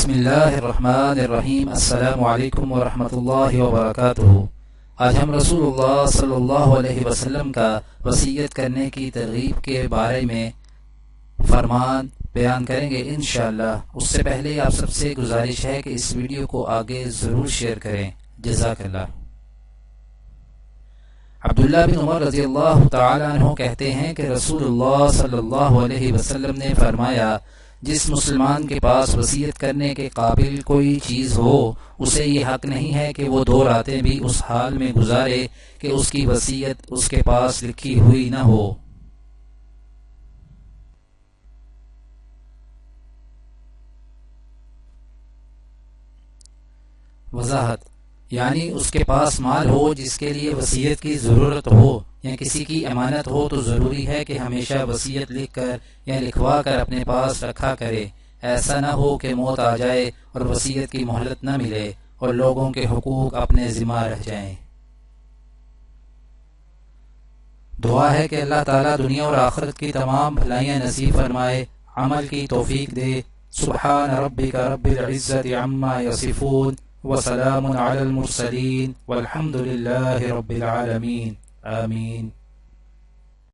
بسم اللہ الرحمن الرحیم۔ السلام علیکم ورحمۃ اللہ وبرکاتہ۔ آج ہم رسول اللہ صلی اللہ علیہ وسلم کا وصیت کرنے کی ترغیب کے بارے میں فرمان بیان کریں گے انشاءاللہ۔ اس سے پہلے آپ سب سے گزارش ہے کہ اس ویڈیو کو آگے ضرور شیئر کریں۔ جزاک اللہ۔ عبداللہ بن عمر رضی اللہ تعالیٰ عنہ کہتے ہیں کہ رسول اللہ صلی اللہ علیہ وسلم نے فرمایا، جس مسلمان کے پاس وصیت کرنے کے قابل کوئی چیز ہو، اسے یہ حق نہیں ہے کہ وہ 2 راتیں بھی اس حال میں گزارے کہ اس کی وصیت اس کے پاس لکھی ہوئی نہ ہو۔ وضاحت یعنی اس کے پاس مال ہو جس کے لیے وصیت کی ضرورت ہو یا کسی کی امانت ہو تو ضروری ہے کہ ہمیشہ وصیت لکھ کر یا لکھوا کر اپنے پاس رکھا کرے۔ ایسا نہ ہو کہ موت آ جائے اور وصیت کی مہلت نہ ملے اور لوگوں کے حقوق اپنے ذمہ رہ جائیں۔ دعا ہے کہ اللہ تعالیٰ دنیا اور آخرت کی تمام بھلائیاں نصیب فرمائے، عمل کی توفیق دے۔ سبحان ربک رب العزت عما یصفون وسلام علی المرسلین والحمد للہ رب العالمین۔ آمین۔